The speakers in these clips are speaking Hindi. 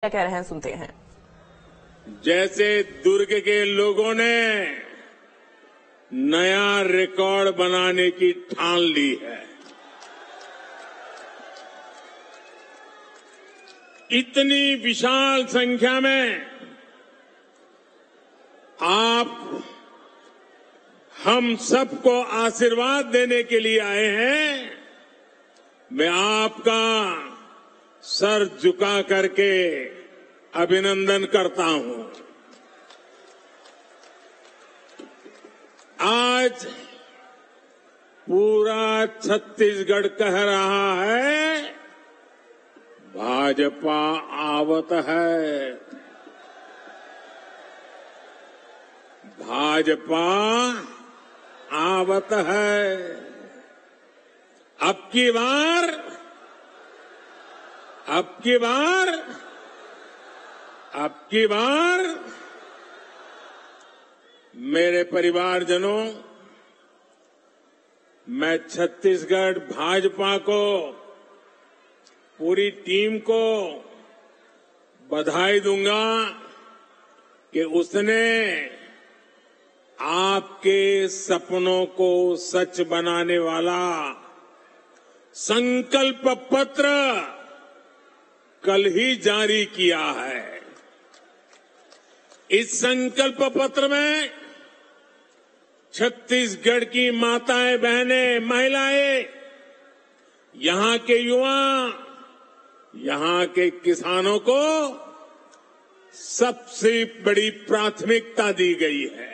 क्या कह रहे हैं सुनते हैं। जैसे दुर्ग के लोगों ने नया रिकॉर्ड बनाने की ठान ली है, इतनी विशाल संख्या में आप हम सबको आशीर्वाद देने के लिए आए हैं। मैं आपका सर झुका करके अभिनंदन करता हूं। आज पूरा छत्तीसगढ़ कह रहा है, भाजपा आवत है, भाजपा आवत है। अब की बार मेरे परिवारजनों, मैं छत्तीसगढ़ भाजपा को, पूरी टीम को बधाई दूंगा कि उसने आपके सपनों को सच बनाने वाला संकल्प पत्र कल ही जारी किया है। इस संकल्प पत्र में छत्तीसगढ़ की माताएं, बहनें, महिलाएं, यहां के युवा, यहां के किसानों को सबसे बड़ी प्राथमिकता दी गई है।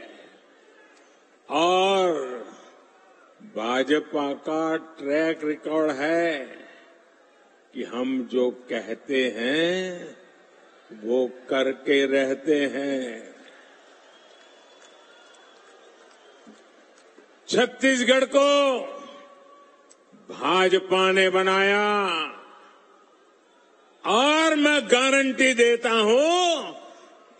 और भाजपा का ट्रैक रिकॉर्ड है कि हम जो कहते हैं वो करके रहते हैं। छत्तीसगढ़ को भाजपा ने बनाया और मैं गारंटी देता हूं,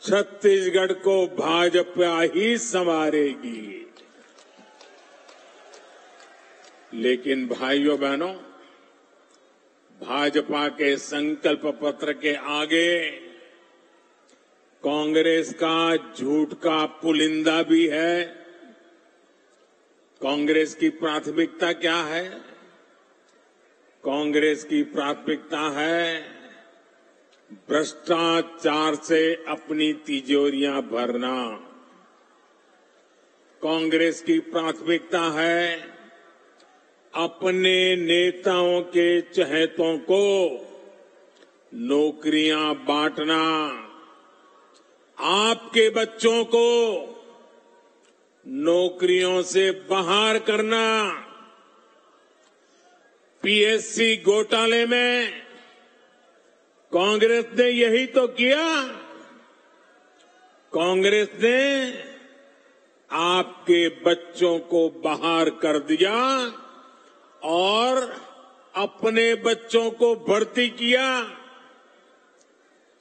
छत्तीसगढ़ को भाजपा ही संवारेगी। लेकिन भाइयों बहनों, भाजपा के संकल्प पत्र के आगे कांग्रेस का झूठ का पुलिंदा भी है। कांग्रेस की प्राथमिकता क्या है? कांग्रेस की प्राथमिकता है भ्रष्टाचार से अपनी तिजोरियां भरना। कांग्रेस की प्राथमिकता है अपने नेताओं के चहेतों को नौकरियां बांटना, आपके बच्चों को नौकरियों से बाहर करना। पीएससी घोटाले में कांग्रेस ने यही तो किया। कांग्रेस ने आपके बच्चों को बाहर कर दिया और अपने बच्चों को भर्ती किया।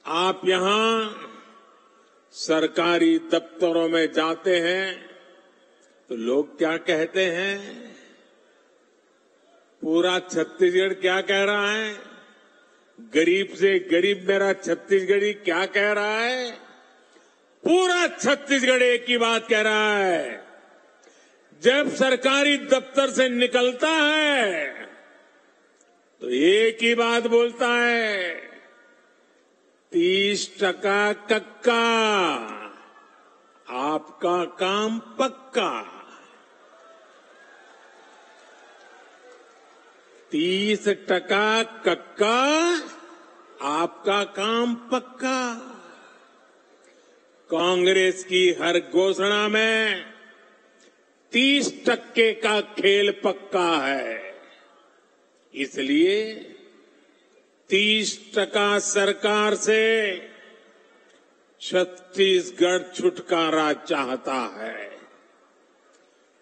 आप यहां सरकारी दफ्तरों में जाते हैं तो लोग क्या कहते हैं? पूरा छत्तीसगढ़ क्या कह रहा है? गरीब से गरीब मेरा छत्तीसगढ़ी क्या कह रहा है? पूरा छत्तीसगढ़ एक ही बात कह रहा है। जब सरकारी दफ्तर से निकलता है तो एक ही बात बोलता है, 30% कक्का, आपका काम पक्का। 30% कक्का, आपका काम पक्का। कांग्रेस की हर घोषणा में 30% का खेल पक्का है। इसलिए 30% सरकार से छत्तीसगढ़ छुटकारा चाहता है।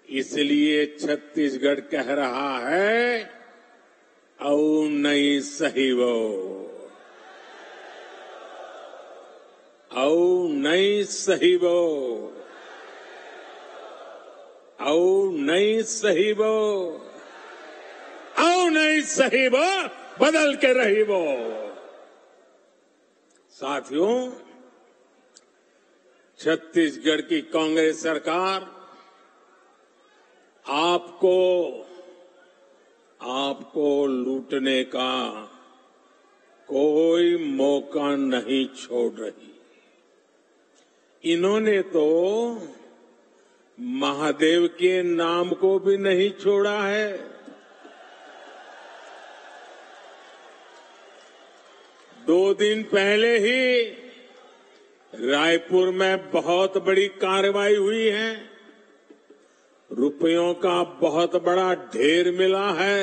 इसलिए छत्तीसगढ़ कह रहा है, औ नहीं सही वो, औ नहीं सही वो, औ नहीं सही वो, औ नहीं सही वो, बदल के रही वो। साथियों, छत्तीसगढ़ की कांग्रेस सरकार आपको लूटने का कोई मौका नहीं छोड़ रही। इन्होंने तो महादेव के नाम को भी नहीं छोड़ा है। दो दिन पहले ही रायपुर में बहुत बड़ी कार्रवाई हुई है। रुपयों का बहुत बड़ा ढेर मिला है।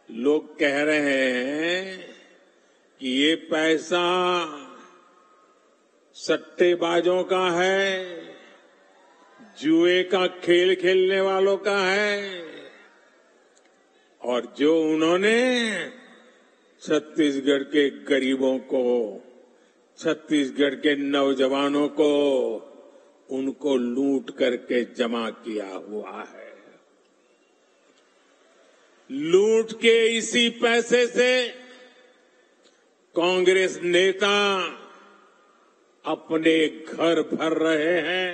लोग कह रहे हैं कि ये पैसा सट्टेबाजों का है, जुए का खेल खेलने वालों का है, और जो उन्होंने छत्तीसगढ़ के गरीबों को, छत्तीसगढ़ के नौजवानों को, उनको लूट करके जमा किया हुआ है। लूट के इसी पैसे से कांग्रेस नेता अपने घर भर रहे हैं।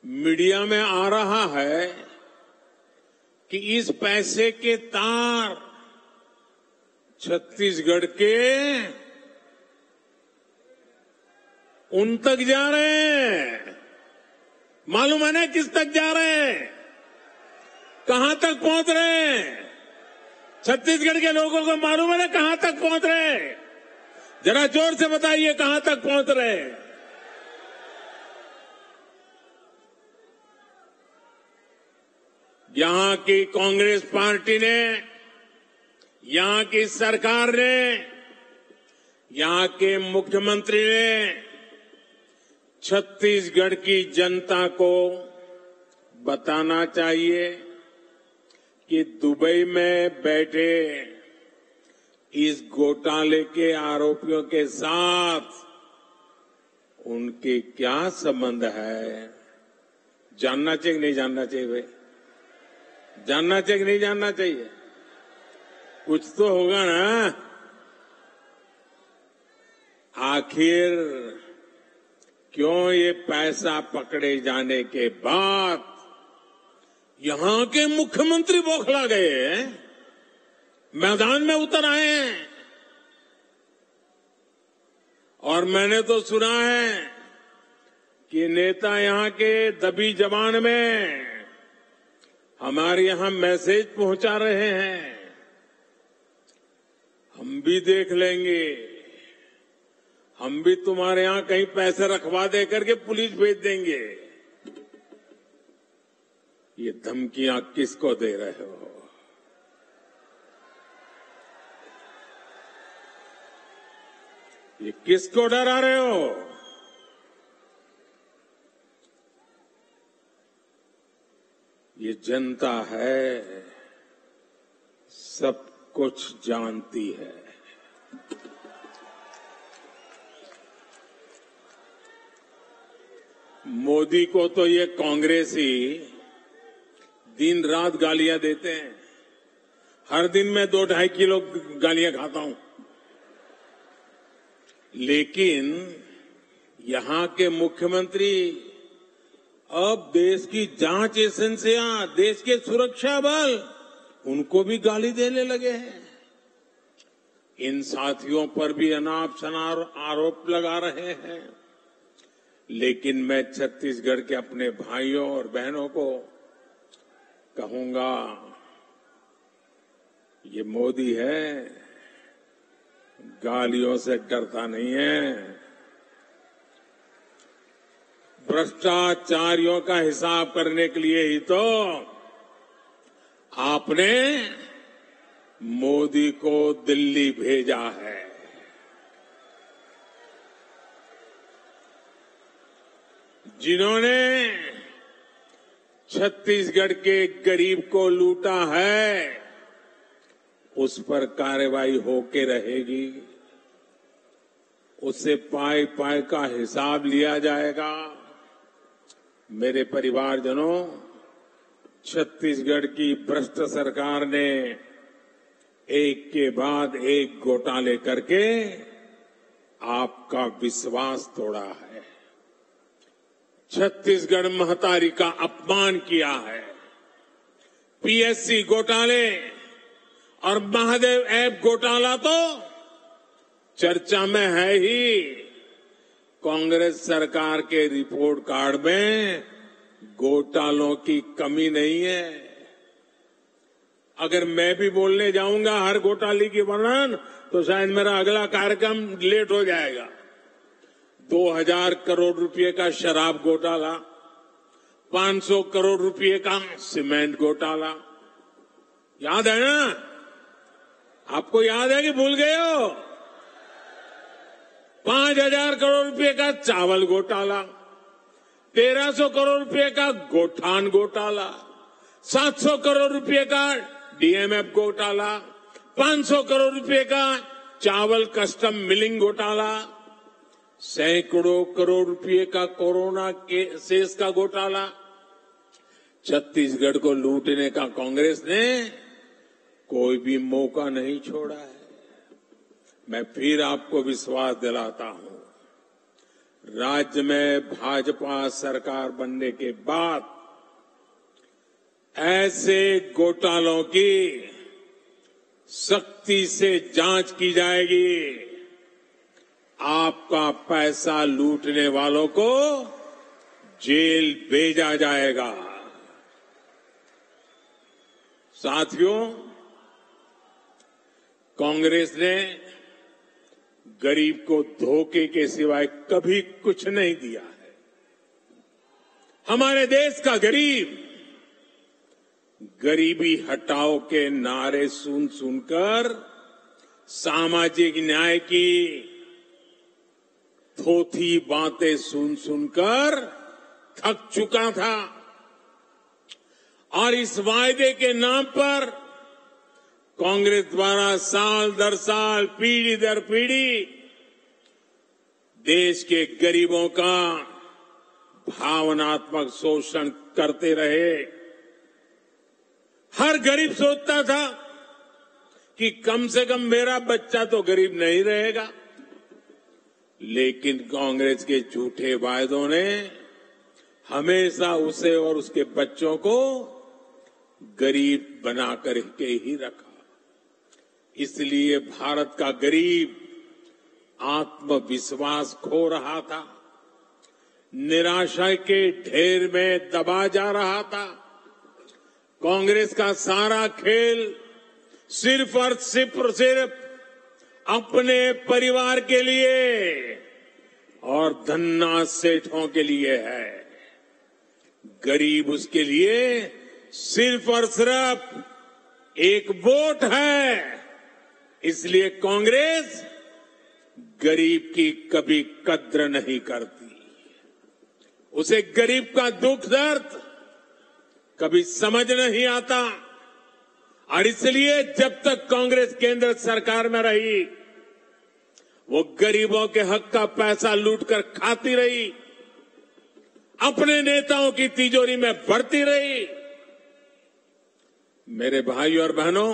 मीडिया में आ रहा है कि इस पैसे के तार छत्तीसगढ़ के उन तक जा रहे हैं। मालूम है ना किस तक जा रहे हैं, कहां तक पहुंच रहे हैं? छत्तीसगढ़ के लोगों को मालूम है ना कहां तक पहुंच रहे हैं? जरा जोर से बताइए कहां तक पहुंच रहे हैं? यहां की कांग्रेस पार्टी ने, यहां की सरकार ने, यहां के मुख्यमंत्री ने छत्तीसगढ़ की जनता को बताना चाहिए कि दुबई में बैठे इस घोटाले के आरोपियों के साथ उनके क्या संबंध है। जानना चाहिए कि नहीं जानना चाहिए भाई? जानना चाहिए कि नहीं जानना चाहिए? कुछ तो होगा ना। आखिर क्यों ये पैसा पकड़े जाने के बाद यहां के मुख्यमंत्री बौखला गए हैं, मैदान में उतर आए हैं? और मैंने तो सुना है कि नेता यहां के दबी जबान में हमारे यहां मैसेज पहुंचा रहे हैं, हम भी देख लेंगे, हम भी तुम्हारे यहां कहीं पैसे रखवा दे करके पुलिस भेज देंगे। ये धमकियां किसको दे रहे हो? ये किसको डरा रहे हो? ये जनता है, सब कुछ जानती है। मोदी को तो ये कांग्रेसी दिन रात गालियां देते हैं। हर दिन मैं 2-2.5 किलो गालियां खाता हूं, लेकिन यहां के मुख्यमंत्री अब देश की जांच एजेंसियां, देश के सुरक्षा बल, उनको भी गाली देने लगे हैं। इन साथियों पर भी अनाप शनाप आरोप लगा रहे हैं। लेकिन मैं छत्तीसगढ़ के अपने भाइयों और बहनों को कहूंगा, ये मोदी है, गालियों से डरता नहीं है। भ्रष्टाचारियों का हिसाब करने के लिए ही तो आपने मोदी को दिल्ली भेजा है। जिन्होंने छत्तीसगढ़ के गरीब को लूटा है, उस पर कार्रवाई होके रहेगी। उससे पाई पाई का हिसाब लिया जाएगा। मेरे परिवारजनों, छत्तीसगढ़ की भ्रष्ट सरकार ने एक के बाद एक घोटाले करके आपका विश्वास तोड़ा है। छत्तीसगढ़ महतारी का अपमान किया है। पीएससी घोटाले और महादेव ऐप घोटाला तो चर्चा में है ही। कांग्रेस सरकार के रिपोर्ट कार्ड में घोटालों की कमी नहीं है। अगर मैं भी बोलने जाऊंगा हर घोटाले की वर्णन तो शायद मेरा अगला कार्यक्रम लेट हो जाएगा। 2000 करोड़ रुपए का शराब घोटाला, 500 करोड़ रुपए का सीमेंट घोटाला, याद है ना? आपको याद है कि भूल गए हो? 5000 करोड़ रुपए का चावल घोटाला, 1300 करोड़ रुपए का गोठान घोटाला, 700 करोड़ रुपए का डीएमएफ घोटाला, 500 करोड़ रुपए का चावल कस्टम मिलिंग घोटाला, सैकड़ों करोड़ रुपए का कोरोना के सेस का घोटाला। छत्तीसगढ़ को लूटने का कांग्रेस ने कोई भी मौका नहीं छोड़ा है। मैं फिर आपको विश्वास दिलाता हूं, राज्य में भाजपा सरकार बनने के बाद ऐसे घोटालों की सख्ती से जांच की जाएगी। आपका पैसा लूटने वालों को जेल भेजा जाएगा। साथियों, कांग्रेस ने गरीब को धोखे के सिवाय कभी कुछ नहीं दिया है। हमारे देश का गरीब गरीबी हटाओ के नारे सुन सुनकर सामाजिक न्याय की थोथी बातें सुन सुनकर थक चुका था और इस वायदे के नाम पर कांग्रेस द्वारा साल दर साल, पीढ़ी दर पीढ़ी देश के गरीबों का भावनात्मक शोषण करते रहे। हर गरीब सोचता था कि कम से कम मेरा बच्चा तो गरीब नहीं रहेगा, लेकिन कांग्रेस के झूठे वायदों ने हमेशा उसे और उसके बच्चों को गरीब बनाकर के ही रखा। इसलिए भारत का गरीब आत्मविश्वास खो रहा था, निराशा के ढेर में दबा जा रहा था। कांग्रेस का सारा खेल सिर्फ और सिर्फ अपने परिवार के लिए और धन्ना सेठों के लिए है। गरीब उसके लिए सिर्फ और सिर्फ एक वोट है। इसलिए कांग्रेस गरीब की कभी कद्र नहीं करती। उसे गरीब का दुख दर्द कभी समझ नहीं आता और इसलिए जब तक कांग्रेस केंद्र सरकार में रही वो गरीबों के हक का पैसा लूटकर खाती रही, अपने नेताओं की तिजोरी में भरती रही। मेरे भाइयों और बहनों,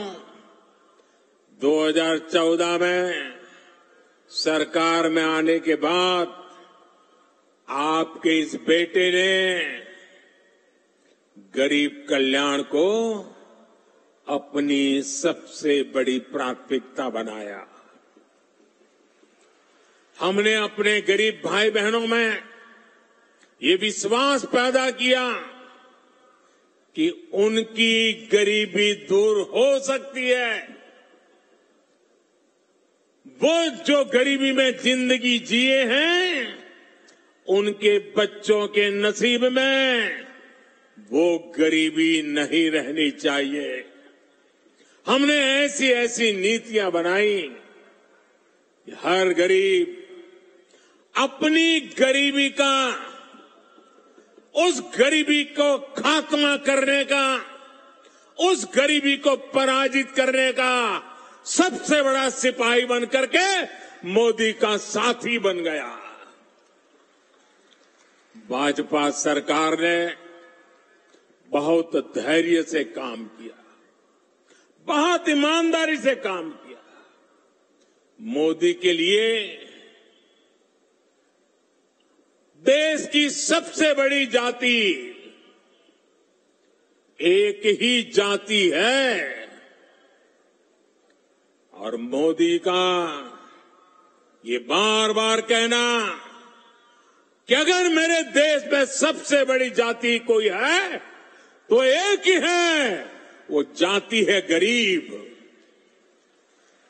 2014 में सरकार में आने के बाद आपके इस बेटे ने गरीब कल्याण को अपनी सबसे बड़ी प्राथमिकता बनाया। हमने अपने गरीब भाई बहनों में ये विश्वास पैदा किया कि उनकी गरीबी दूर हो सकती है। वो जो गरीबी में जिंदगी जिए हैं, उनके बच्चों के नसीब में वो गरीबी नहीं रहनी चाहिए। हमने ऐसी ऐसी नीतियां बनाई कि हर गरीब अपनी गरीबी का, उस गरीबी को खात्मा करने का, उस गरीबी को पराजित करने का सबसे बड़ा सिपाही बन करके मोदी का साथी बन गया। भाजपा सरकार ने बहुत धैर्य से काम किया, बहुत ईमानदारी से काम किया। मोदी के लिए देश की सबसे बड़ी जाति एक ही जाति है और मोदी का ये बार बार कहना कि अगर मेरे देश में सबसे बड़ी जाति कोई है तो एक ही है, वो जाति है गरीब।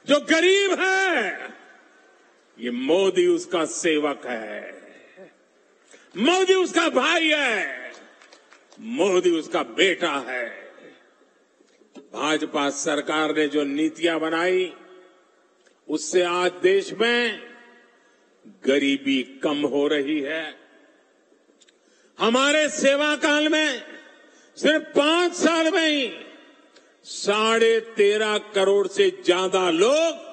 जो गरीब है ये मोदी उसका सेवक है, मोदी उसका भाई है, मोदी उसका बेटा है। भाजपा सरकार ने जो नीतियां बनाई उससे आज देश में गरीबी कम हो रही है। हमारे सेवा काल में सिर्फ 5 साल में ही 13.5 करोड़ से ज्यादा लोग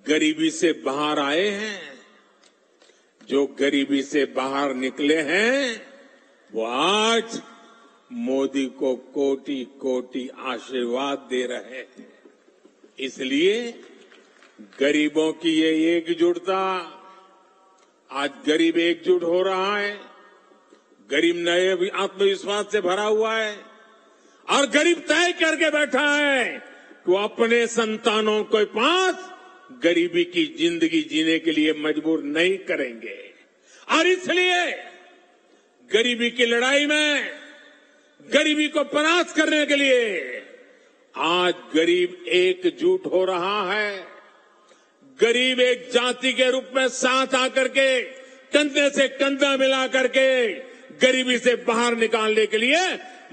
गरीबी से बाहर आए हैं। जो गरीबी से बाहर निकले हैं वो आज मोदी को कोटि कोटि आशीर्वाद दे रहे हैं। इसलिए गरीबों की ये एकजुटता, आज गरीब एकजुट हो रहा है, गरीब नए आत्मविश्वास से भरा हुआ है और गरीब तय करके बैठा है कि वो अपने संतानों के पास गरीबी की जिंदगी जीने के लिए मजबूर नहीं करेंगे। और इसलिए गरीबी की लड़ाई में, गरीबी को परास्त करने के लिए आज गरीब एकजुट हो रहा है। गरीब एक जाति के रूप में साथ आकर के कंधे से कंधा मिला करके गरीबी से बाहर निकालने के लिए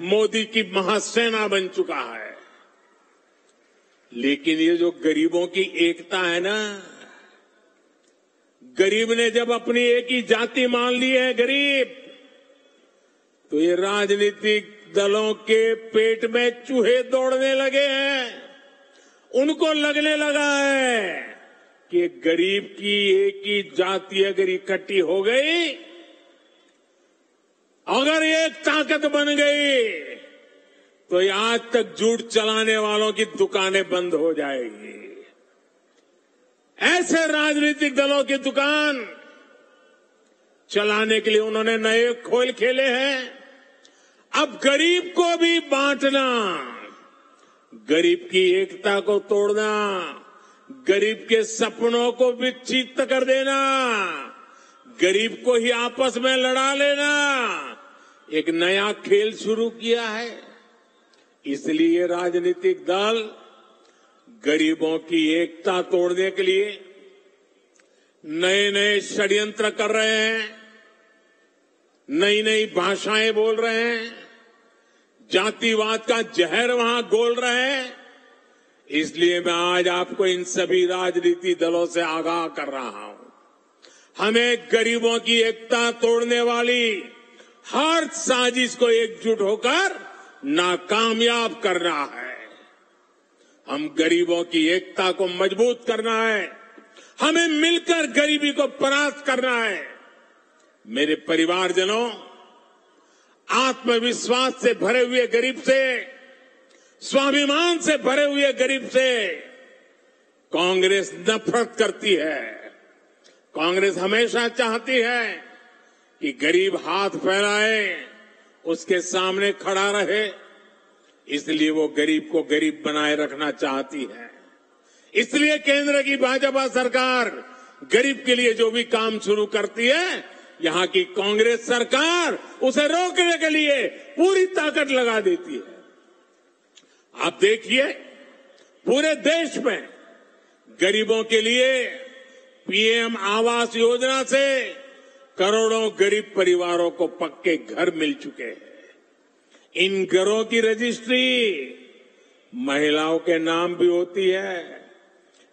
मोदी की महासेना बन चुका है। लेकिन ये जो गरीबों की एकता है ना, गरीब ने जब अपनी एक ही जाति मान ली है गरीब, तो ये राजनीतिक दलों के पेट में चूहे दौड़ने लगे हैं। उनको लगने लगा है कि गरीब की एक ही जाति अगर इकट्ठी हो गई, अगर एक ताकत बन गई, तो ये आज तक झूठ चलाने वालों की दुकानें बंद हो जाएगी। ऐसे राजनीतिक दलों की दुकान चलाने के लिए उन्होंने नए खोल खेले हैं। अब गरीब को भी बांटना, गरीब की एकता को तोड़ना, गरीब के सपनों को विक्षिप्त कर देना, गरीब को ही आपस में लड़ा लेना, एक नया खेल शुरू किया है। इसलिए राजनीतिक दल गरीबों की एकता तोड़ने के लिए नए नए षड्यंत्र कर रहे हैं, नई नई भाषाएं बोल रहे हैं, जातिवाद का जहर वहां घोल रहे हैं। इसलिए मैं आज आपको इन सभी राजनीतिक दलों से आगाह कर रहा हूं, हमें गरीबों की एकता तोड़ने वाली हर साजिश को एकजुट होकर नाकामयाब करना है। हम गरीबों की एकता को मजबूत करना है, हमें मिलकर गरीबी को परास्त करना है। मेरे परिवारजनों, आत्मविश्वास से भरे हुए गरीब से, स्वाभिमान से भरे हुए गरीब से कांग्रेस नफरत करती है। कांग्रेस हमेशा चाहती है कि गरीब हाथ फैलाए, उसके सामने खड़ा रहे, इसलिए वो गरीब को गरीब बनाए रखना चाहती है। इसलिए केंद्र की भाजपा सरकार गरीब के लिए जो भी काम शुरू करती है, यहां की कांग्रेस सरकार उसे रोकने के लिए पूरी ताकत लगा देती है। आप देखिए, पूरे देश में गरीबों के लिए पीएम आवास योजना से करोड़ों गरीब परिवारों को पक्के घर मिल चुके हैं। इन घरों की रजिस्ट्री महिलाओं के नाम भी होती है,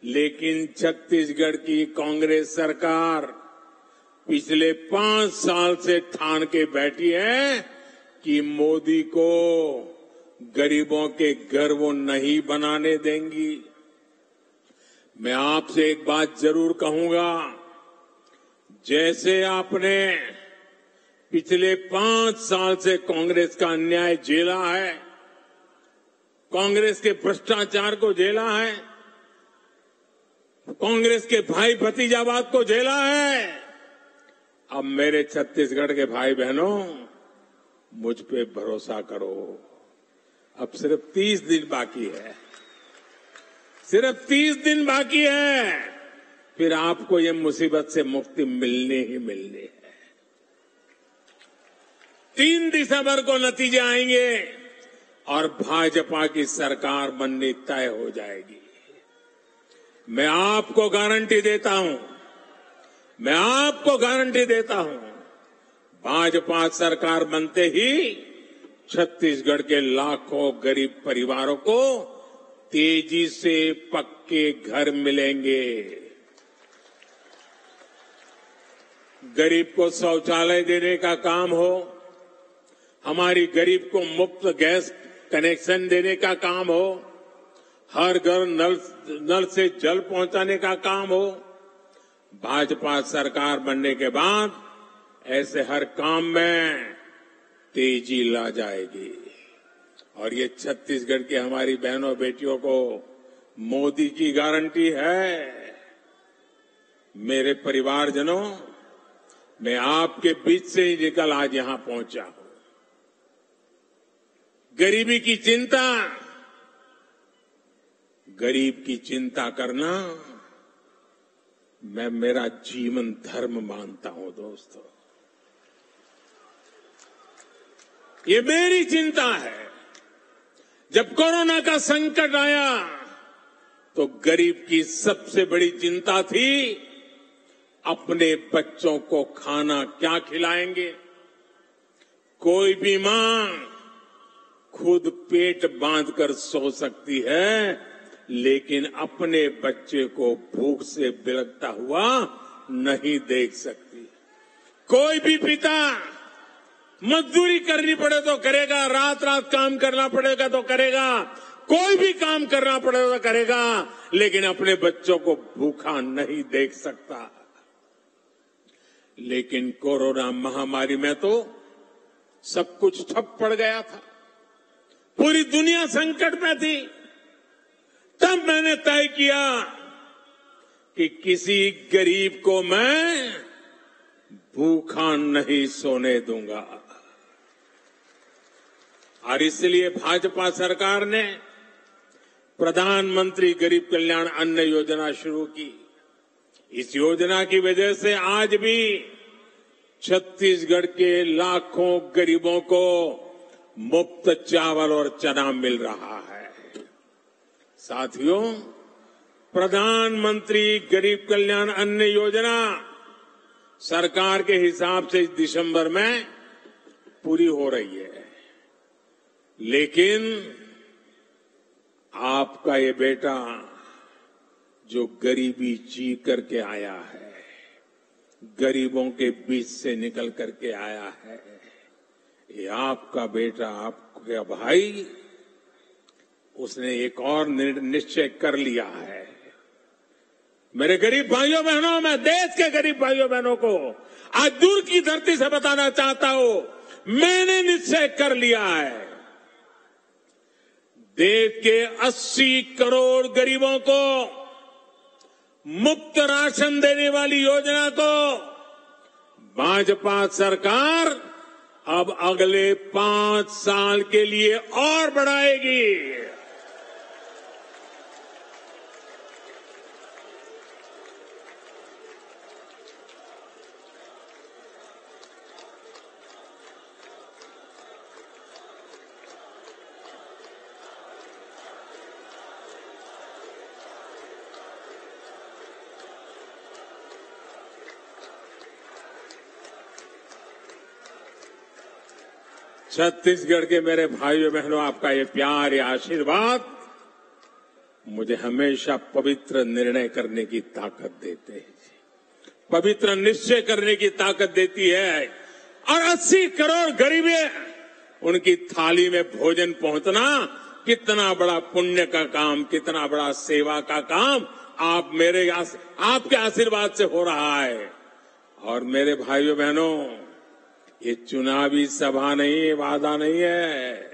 लेकिन छत्तीसगढ़ की कांग्रेस सरकार पिछले 5 साल से ठान के बैठी है कि मोदी को गरीबों के घर वो नहीं बनाने देंगी। मैं आपसे एक बात जरूर कहूंगा, जैसे आपने पिछले 5 साल से कांग्रेस का अन्याय झेला है, कांग्रेस के भ्रष्टाचार को झेला है, कांग्रेस के भाई भतीजावाद को झेला है। अब मेरे छत्तीसगढ़ के भाई बहनों, मुझ पे भरोसा करो। अब सिर्फ 30 दिन बाकी है, सिर्फ 30 दिन बाकी है, फिर आपको ये मुसीबत से मुक्ति मिलनी ही मिलनी है। 3 दिसंबर को नतीजे आएंगे और भाजपा की सरकार बननी तय हो जाएगी। मैं आपको गारंटी देता हूं, मैं आपको गारंटी देता हूं, भाजपा सरकार बनते ही छत्तीसगढ़ के लाखों गरीब परिवारों को तेजी से पक्के घर मिलेंगे। गरीब को शौचालय देने का काम हो, हमारी गरीब को मुफ्त गैस कनेक्शन देने का काम हो, हर घर नल से जल पहुंचाने का काम हो, भाजपा सरकार बनने के बाद ऐसे हर काम में तेजी ला जाएगी। और ये छत्तीसगढ़ की हमारी बहनों बेटियों को मोदी की गारंटी है। मेरे परिवारजनों, मैं आपके बीच से ही निकल आज यहां पहुंचा हूं। गरीबी की चिंता, गरीब की चिंता करना मैं मेरा जीवन धर्म मानता हूं। दोस्तों, ये मेरी चिंता है। जब कोरोना का संकट आया तो गरीब की सबसे बड़ी चिंता थी अपने बच्चों को खाना क्या खिलाएंगे। कोई भी मां खुद पेट बांधकर सो सकती है, लेकिन अपने बच्चे को भूख से बिलखता हुआ नहीं देख सकती। कोई भी पिता मजदूरी करनी पड़े तो करेगा, रात रात काम करना पड़ेगा तो करेगा, कोई भी काम करना पड़ेगा तो करेगा, लेकिन अपने बच्चों को भूखा नहीं देख सकता। लेकिन कोरोना महामारी में तो सब कुछ ठप पड़ गया था, पूरी दुनिया संकट में थी। तब मैंने तय किया कि किसी गरीब को मैं भूखा नहीं सोने दूंगा। और इसलिए भाजपा सरकार ने प्रधानमंत्री गरीब कल्याण अन्न योजना शुरू की। इस योजना की वजह से आज भी छत्तीसगढ़ के लाखों गरीबों को मुफ्त चावल और चना मिल रहा है। साथियों, प्रधानमंत्री गरीब कल्याण अन्न योजना सरकार के हिसाब से इस दिसंबर में पूरी हो रही है, लेकिन आपका ये बेटा जो गरीबी जी करके आया है, गरीबों के बीच से निकल करके आया है, ये आपका बेटा, आपका भाई, उसने एक और निश्चय कर लिया है। मेरे गरीब भाइयों बहनों, मैं देश के गरीब भाइयों बहनों को आज दूर की धरती से बताना चाहता हूं, मैंने निश्चय कर लिया है। देश के 80 करोड़ गरीबों को मुफ्त राशन देने वाली योजना को भाजपा सरकार अब अगले 5 साल के लिए और बढ़ाएगी। छत्तीसगढ़ के मेरे भाइयों बहनों, आपका ये प्यार, ये आशीर्वाद मुझे हमेशा पवित्र निर्णय करने की ताकत देते हैं, पवित्र निश्चय करने की ताकत देती है। और 80 करोड़ गरीबे, उनकी थाली में भोजन पहुंचना कितना बड़ा पुण्य का काम, कितना बड़ा सेवा का काम आपके आशीर्वाद से हो रहा है। और मेरे भाइयों बहनों, ये चुनावी सभा नहीं है, वादा नहीं है,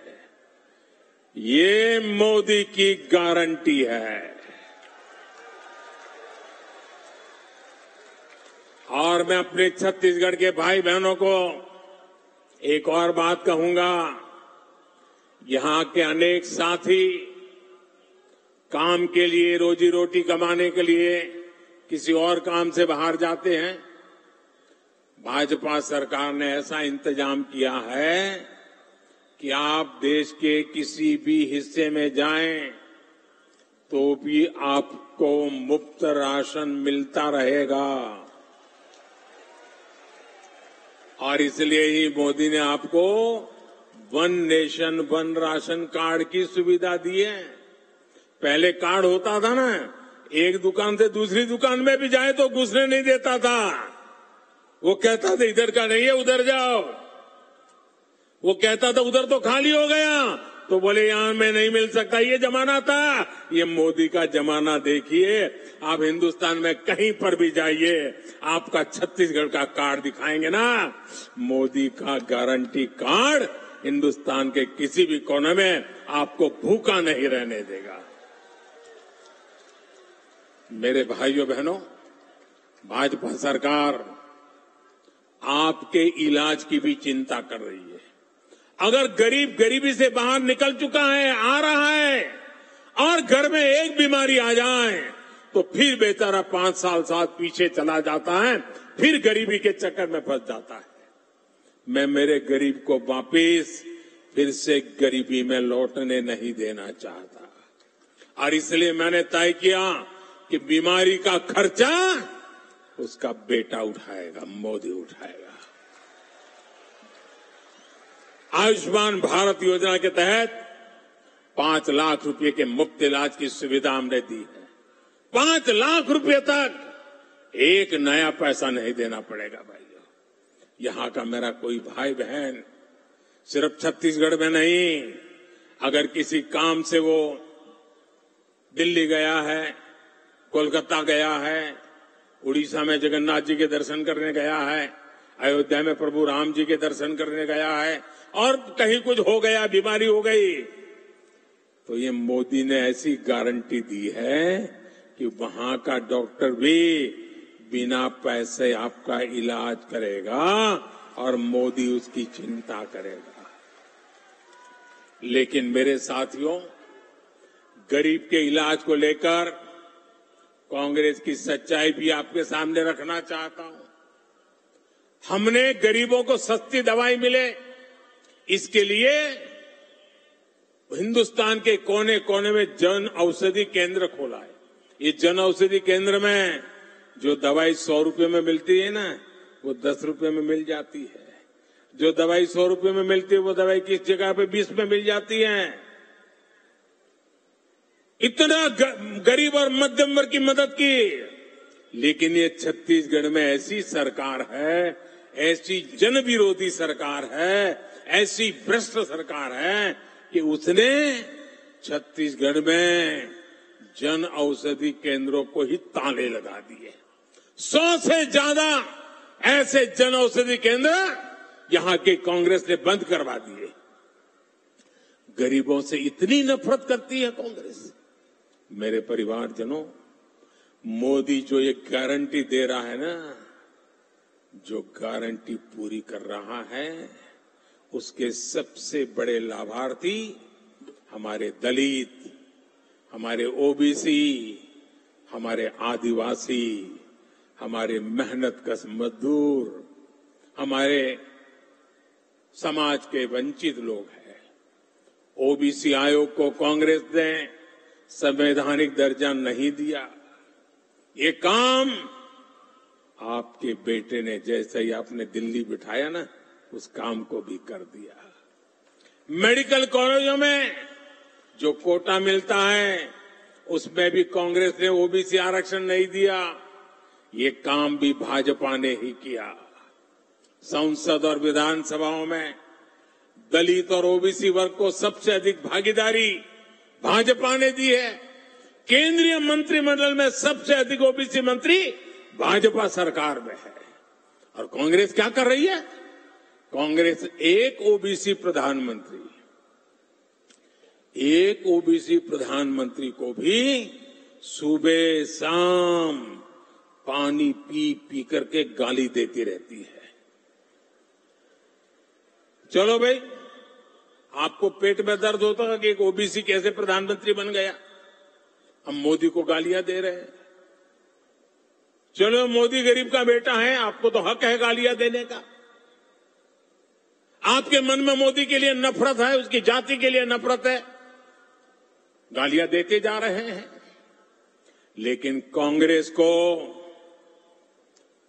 ये मोदी की गारंटी है। और मैं अपने छत्तीसगढ़ के भाई बहनों को एक और बात कहूंगा। यहां के अनेक साथी काम के लिए, रोजी रोटी कमाने के लिए किसी और काम से बाहर जाते हैं। भाजपा सरकार ने ऐसा इंतजाम किया है कि आप देश के किसी भी हिस्से में जाएं तो भी आपको मुफ्त राशन मिलता रहेगा। और इसलिए ही मोदी ने आपको one nation one ration card की सुविधा दी है। पहले कार्ड होता था ना, एक दुकान से दूसरी दुकान में भी जाए तो घुसने नहीं देता था। वो कहता था इधर का नहीं है, उधर जाओ। वो कहता था उधर तो खाली हो गया, तो बोले यहां में नहीं मिल सकता। ये जमाना था। ये मोदी का जमाना देखिए। आप हिंदुस्तान में कहीं पर भी जाइए, आपका छत्तीसगढ़ का कार्ड दिखाएंगे ना, मोदी का गारंटी कार्ड हिंदुस्तान के किसी भी कोने में आपको भूखा नहीं रहने देगा। मेरे भाइयों बहनों, भाजपा सरकार आपके इलाज की भी चिंता कर रही है। अगर गरीब गरीबी से बाहर निकल चुका है, आ रहा है, और घर में एक बीमारी आ जाए तो फिर बेचारा 5 साल पीछे चला जाता है, फिर गरीबी के चक्कर में फंस जाता है। मैं मेरे गरीब को वापिस फिर से गरीबी में लौटने नहीं देना चाहता। और इसलिए मैंने तय किया कि बीमारी का खर्चा उसका बेटा उठाएगा, मोदी उठाएगा। आयुष्मान भारत योजना के तहत 5 लाख रुपए के मुफ्त इलाज की सुविधा हमने दी है। 5 लाख रुपए तक एक नया पैसा नहीं देना पड़ेगा भाइयों। यहां का मेरा कोई भाई बहन सिर्फ छत्तीसगढ़ में नहीं, अगर किसी काम से वो दिल्ली गया है, कोलकाता गया है, उड़ीसा में जगन्नाथ जी के दर्शन करने गया है, अयोध्या में प्रभु राम जी के दर्शन करने गया है, और कहीं कुछ हो गया, बीमारी हो गई, तो ये मोदी ने ऐसी गारंटी दी है कि वहां का डॉक्टर भी बिना पैसे आपका इलाज करेगा और मोदी उसकी चिंता करेगा। लेकिन मेरे साथियों, गरीब के इलाज को लेकर कांग्रेस की सच्चाई भी आपके सामने रखना चाहता हूं। हमने गरीबों को सस्ती दवाई मिले, इसके लिए हिंदुस्तान के कोने कोने में जन औषधि केंद्र खोला है। ये जन औषधि केंद्र में जो दवाई 100 रुपए में मिलती है ना, वो 10 रुपए में मिल जाती है। जो दवाई 100 रुपए में मिलती है, वो दवाई किस जगह पे 20 में मिल जाती है। इतना गरीब और मध्यम वर्ग की मदद की। लेकिन ये छत्तीसगढ़ में ऐसी सरकार है, ऐसी जन विरोधी सरकार है, ऐसी भ्रष्ट सरकार है कि उसने छत्तीसगढ़ में जन औषधि केंद्रों को ही ताले लगा दिए। 100 से ज्यादा ऐसे जन औषधि केंद्र यहां के कांग्रेस ने बंद करवा दिए। गरीबों से इतनी नफरत करती है कांग्रेस। मेरे परिवारजनों, मोदी जो ये गारंटी दे रहा है ना, जो गारंटी पूरी कर रहा है, उसके सबसे बड़े लाभार्थी हमारे दलित, हमारे ओबीसी, हमारे आदिवासी, हमारे मेहनतकश मजदूर, हमारे समाज के वंचित लोग हैं। ओबीसी आयोग को कांग्रेस ने संवैधानिक दर्जा नहीं दिया। ये काम आपके बेटे ने, जैसे ही आपने दिल्ली बिठाया ना, उस काम को भी कर दिया। मेडिकल कॉलेजों में जो कोटा मिलता है, उसमें भी कांग्रेस ने ओबीसी आरक्षण नहीं दिया। ये काम भी भाजपा ने ही किया। संसद और विधानसभाओं में दलित और ओबीसी वर्ग को सबसे अधिक भागीदारी भाजपा ने दी है। केंद्रीय मंत्रिमंडल में सबसे अधिक ओबीसी मंत्री भाजपा सरकार में है। और कांग्रेस क्या कर रही है? कांग्रेस एक ओबीसी प्रधानमंत्री, एक ओबीसी प्रधानमंत्री को भी सुबह शाम पानी पी पी करके गाली देती रहती है। चलो भाई, आपको पेट में दर्द होता है कि एक ओबीसी कैसे प्रधानमंत्री बन गया, हम मोदी को गालियां दे रहे हैं। चलो, मोदी गरीब का बेटा है, आपको तो हक है गालियां देने का। आपके मन में मोदी के लिए नफरत है, उसकी जाति के लिए नफरत है, गालियां देते जा रहे हैं। लेकिन कांग्रेस को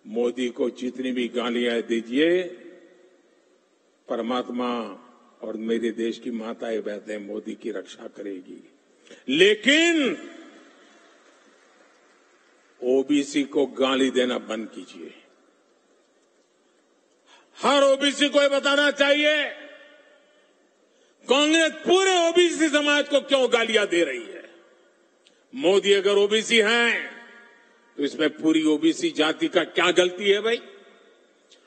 मोदी को जितनी भी गालियां दीजिए, परमात्मा और मेरे देश की माताएं बहनें मोदी की रक्षा करेगी। लेकिन ओबीसी को गाली देना बंद कीजिए। हर ओबीसी को यह बताना चाहिए कांग्रेस पूरे ओबीसी समाज को क्यों गालियां दे रही है। मोदी अगर ओबीसी हैं तो इसमें पूरी ओबीसी जाति का क्या गलती है भाई?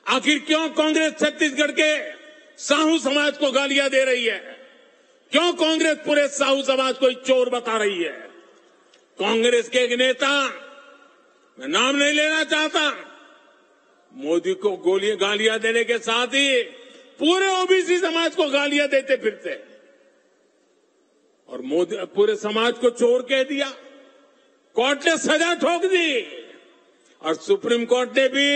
आखिर क्यों कांग्रेस छत्तीसगढ़ के साहू समाज को गालियां दे रही है? क्यों कांग्रेस पूरे साहू समाज को चोर बता रही है? कांग्रेस के एक नेता, मैं नाम नहीं लेना चाहता, मोदी को गालियां देने के साथ ही पूरे ओबीसी समाज को गालियां देते फिरते और मोदी पूरे समाज को चोर कह दिया। कोर्ट ने सजा ठोक दी और सुप्रीम कोर्ट ने भी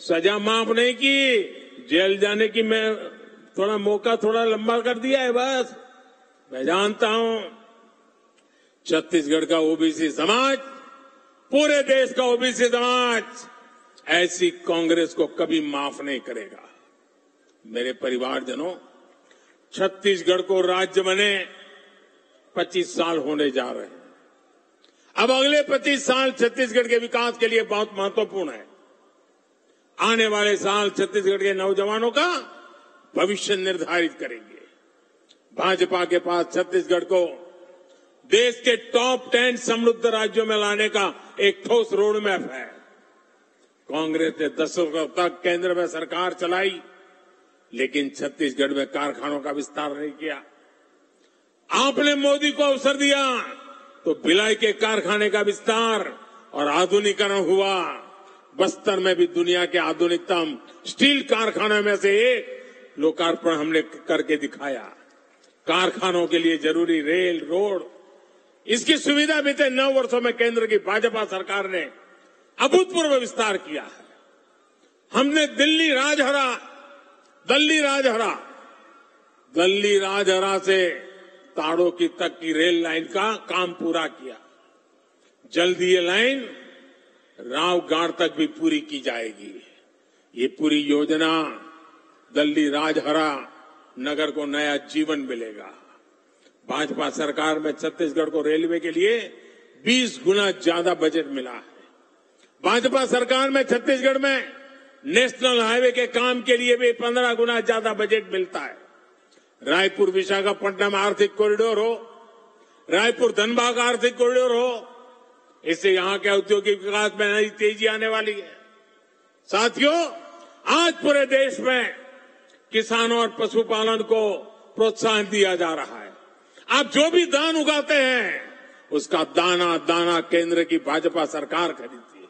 सजा माफ नहीं की, जेल जाने की मैं थोड़ा मौका थोड़ा लंबा कर दिया है। बस मैं जानता हूं छत्तीसगढ़ का ओबीसी समाज, पूरे देश का ओबीसी समाज ऐसी कांग्रेस को कभी माफ नहीं करेगा। मेरे परिवारजनों, छत्तीसगढ़ को राज्य बने 25 साल होने जा रहे हैं। अब अगले 25 साल छत्तीसगढ़ के विकास के लिए बहुत महत्वपूर्ण है। आने वाले साल छत्तीसगढ़ के नौजवानों का भविष्य निर्धारित करेंगे। भाजपा के पास छत्तीसगढ़ को देश के टॉप 10 समृद्ध राज्यों में लाने का एक ठोस रोड मैप है। कांग्रेस ने दशकों तक केंद्र में सरकार चलाई, लेकिन छत्तीसगढ़ में कारखानों का विस्तार नहीं किया। आपने मोदी को अवसर दिया तो भिलाई के कारखाने का विस्तार और आधुनिकीकरण हुआ। बस्तर में भी दुनिया के आधुनिकतम स्टील कारखानों में से एक लोकार्पण हमने करके दिखाया। कारखानों के लिए जरूरी रेल, रोड, इसकी सुविधा बीते 9 वर्षों में केंद्र की भाजपा सरकार ने अभूतपूर्व विस्तार किया है। हमने दिल्ली राजहरा से ताड़ों तक की रेल लाइन का काम पूरा किया। जल्दी ये लाइन रावगढ़ तक भी पूरी की जाएगी। ये पूरी योजना दिल्ली राजहरा नगर को नया जीवन मिलेगा। भाजपा सरकार में छत्तीसगढ़ को रेलवे के लिए 20 गुना ज्यादा बजट मिला है। भाजपा सरकार में छत्तीसगढ़ में नेशनल हाईवे के काम के लिए भी 15 गुना ज्यादा बजट मिलता है। रायपुर विशाखापट्टनम आर्थिक कॉरिडोर हो, रायपुर धनबाद आर्थिक कॉरिडोर हो, इससे यहां के औद्योगिक विकास में नई तेजी आने वाली है। साथियों, आज पूरे देश में किसानों और पशुपालन को प्रोत्साहन दिया जा रहा है। आप जो भी धान उगाते हैं उसका दाना दाना केंद्र की भाजपा सरकार खरीदती है।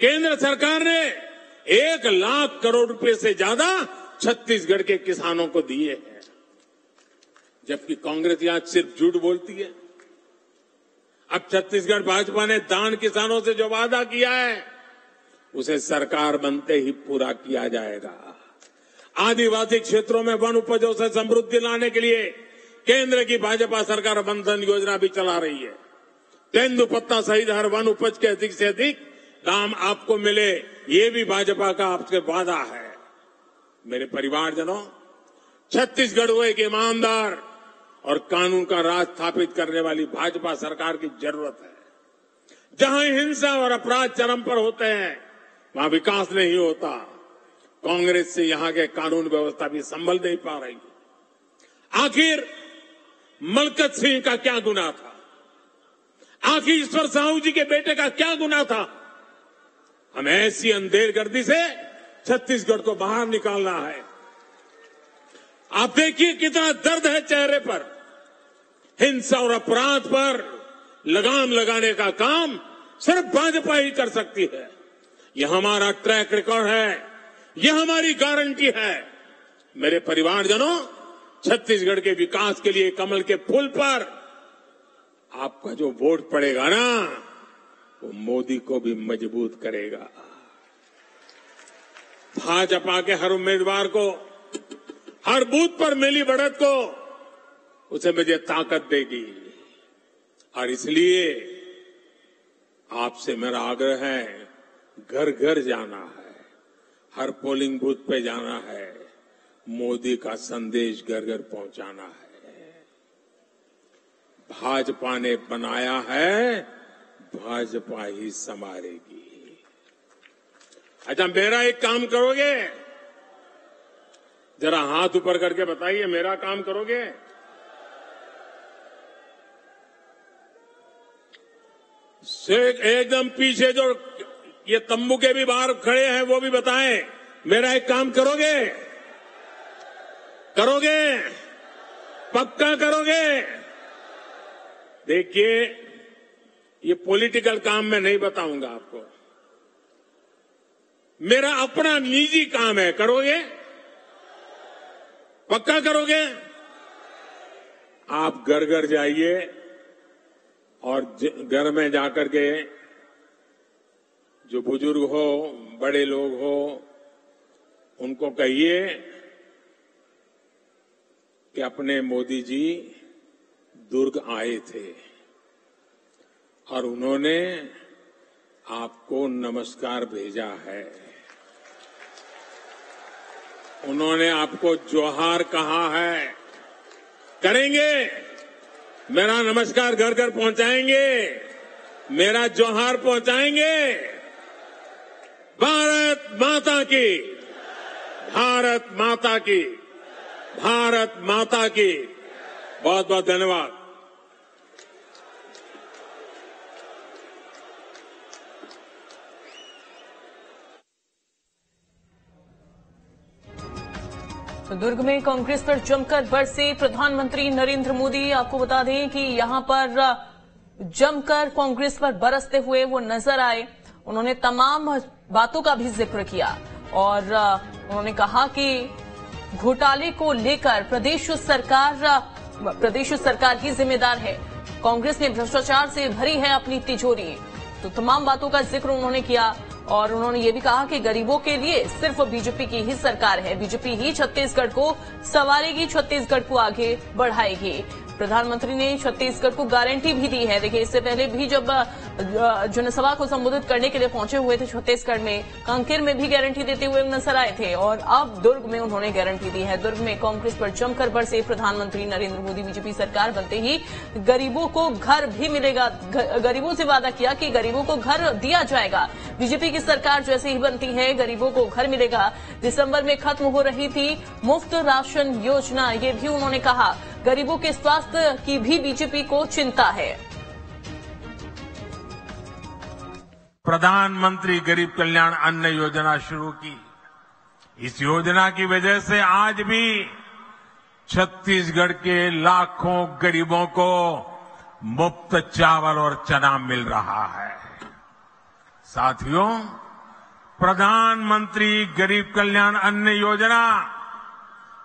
केंद्र सरकार ने 1 लाख करोड़ रुपए से ज्यादा छत्तीसगढ़ के किसानों को दिए हैं, जबकि कांग्रेस यहां सिर्फ झूठ बोलती है। अब छत्तीसगढ़ भाजपा ने धान किसानों से जो वादा किया है उसे सरकार बनते ही पूरा किया जाएगा। आदिवासी क्षेत्रों में वन उपजों से समृद्धि लाने के लिए केंद्र की भाजपा सरकार वन धन योजना भी चला रही है। तेंदुपत्ता सहित हर वन उपज के अधिक से अधिक दाम आपको मिले, ये भी भाजपा का आपसे वादा है। मेरे परिवारजनों, छत्तीसगढ़ को एक ईमानदार और कानून का राज स्थापित करने वाली भाजपा सरकार की जरूरत है। जहां हिंसा और अपराध चरम पर होते हैं वहां विकास नहीं होता। कांग्रेस से यहां के कानून व्यवस्था भी संभल नहीं पा रही। आखिर मलकत सिंह का क्या गुनाह था? आखिर ईश्वर साहू जी के बेटे का क्या गुनाह था? हमें ऐसी अंधेरगर्दी से छत्तीसगढ़ को बाहर निकालना है। आप देखिए कितना दर्द है चेहरे पर। हिंसा और अपराध पर लगाम लगाने का काम सिर्फ भाजपा ही कर सकती है। यह हमारा ट्रैक रिकॉर्ड है, यह हमारी गारंटी है। मेरे परिवारजनों, छत्तीसगढ़ के विकास के लिए कमल के फूल पर आपका जो वोट पड़ेगा ना, वो मोदी को भी मजबूत करेगा। भाजपा के हर उम्मीदवार को, हर बूथ पर मिली बढ़त को, उसे मुझे ताकत देगी। और इसलिए आपसे मेरा आग्रह है, घर घर जाना है, हर पोलिंग बूथ पे जाना है, मोदी का संदेश घर घर पहुंचाना है। भाजपा ने बनाया है, भाजपा ही संवारेगी। अच्छा, मेरा एक काम करोगे? जरा हाथ ऊपर करके बताइए, मेरा काम करोगे? एकदम पीछे जो ये तंबू के भी बाहर खड़े हैं, वो भी बताएं, मेरा एक काम करोगे? करोगे? पक्का करोगे? देखिए, ये पॉलिटिकल काम मैं नहीं बताऊंगा आपको, मेरा अपना निजी काम है। करोगे? पक्का करोगे? आप घर घर जाइए और घर में जाकर के जो बुजुर्ग हो, बड़े लोग हो, उनको कहिए कि अपने मोदी जी दुर्ग आए थे और उन्होंने आपको नमस्कार भेजा है, उन्होंने आपको जोहार कहा है। करेंगे? मेरा नमस्कार घर घर पहुंचाएंगे, मेरा जोहार पहुंचाएंगे। भारत माता की, भारत माता की, भारत माता की। बहुत बहुत धन्यवाद। तो दुर्ग में कांग्रेस पर जमकर बरसे प्रधानमंत्री नरेंद्र मोदी। आपको बता दें कि यहां पर जमकर कांग्रेस पर बरसते हुए वो नजर आए। उन्होंने तमाम बातों का भी जिक्र किया और उन्होंने कहा कि घोटाले को लेकर प्रदेश सरकार ही जिम्मेदार है। कांग्रेस ने भ्रष्टाचार से भरी है अपनी तिजोरी। तो तमाम बातों का जिक्र उन्होंने किया और उन्होंने ये भी कहा कि गरीबों के लिए सिर्फ बीजेपी की ही सरकार है, बीजेपी ही छत्तीसगढ़ को संवारेगी, छत्तीसगढ़ को आगे बढ़ाएगी। प्रधानमंत्री ने छत्तीसगढ़ को गारंटी भी दी है। देखिए, इससे पहले भी जब जनसभा को संबोधित करने के लिए पहुंचे हुए थे छत्तीसगढ़ में, कांकेर में भी गारंटी देते हुए नजर आए थे और अब दुर्ग में उन्होंने गारंटी दी है। दुर्ग में कांग्रेस पर जमकर बरसे प्रधानमंत्री नरेंद्र मोदी। बीजेपी सरकार बनते ही गरीबों को घर भी मिलेगा, गरीबों से वादा किया कि गरीबों को घर दिया जाएगा। बीजेपी की सरकार जैसे ही बनती है, गरीबों को घर मिलेगा। दिसंबर में खत्म हो रही थी मुफ्त राशन योजना, ये भी उन्होंने कहा। गरीबों के स्वास्थ्य की भी बीजेपी को चिंता है। प्रधानमंत्री गरीब कल्याण अन्न योजना शुरू की। इस योजना की वजह से आज भी छत्तीसगढ़ के लाखों गरीबों को मुफ्त चावल और चना मिल रहा है। साथियों, प्रधानमंत्री गरीब कल्याण अन्न योजना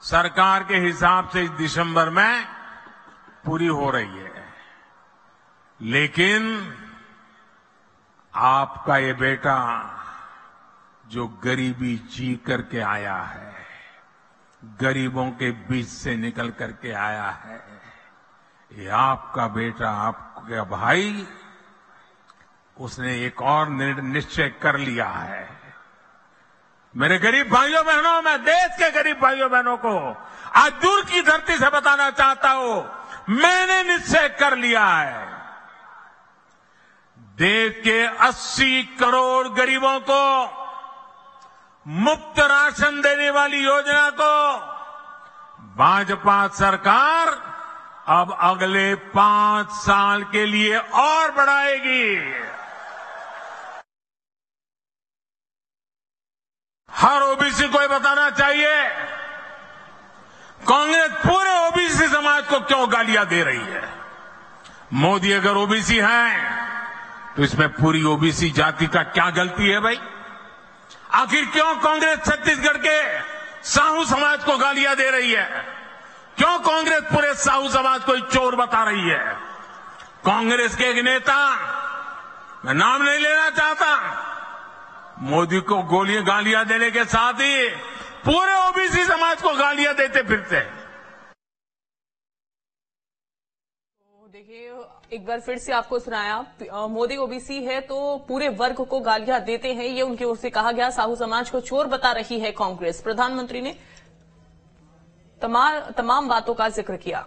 सरकार के हिसाब से इस दिसंबर में पूरी हो रही है, लेकिन आपका ये बेटा जो गरीबी जी करके आया है, गरीबों के बीच से निकल करके आया है, ये आपका बेटा, आपका भाई, उसने एक और निश्चय कर लिया है। मेरे गरीब भाइयों बहनों, मैं देश के गरीब भाइयों बहनों को आज दूर की धरती से बताना चाहता हूं, मैंने निश्चय कर लिया है, देश के 80 करोड़ गरीबों को मुफ्त राशन देने वाली योजना को भाजपा सरकार अब अगले 5 साल के लिए और बढ़ाएगी। हर ओबीसी को ये बताना चाहिए, कांग्रेस पूरे ओबीसी समाज को क्यों गालियां दे रही है। मोदी अगर ओबीसी है तो इसमें पूरी ओबीसी जाति का क्या गलती है भाई? आखिर क्यों कांग्रेस छत्तीसगढ़ के साहू समाज को गालियां दे रही है? क्यों कांग्रेस पूरे साहू समाज को चोर बता रही है? कांग्रेस के एक नेता, मैं नाम नहीं लेना चाहता, मोदी को गालियां देने के साथ ही पूरे ओबीसी समाज को गालियां देते फिरते। देखिए, एक बार फिर से आपको सुनाया, मोदी ओबीसी है तो पूरे वर्ग को गालियां देते हैं, ये उनकी ओर से कहा गया। साहू समाज को चोर बता रही है कांग्रेस। प्रधानमंत्री ने तमाम बातों का जिक्र किया।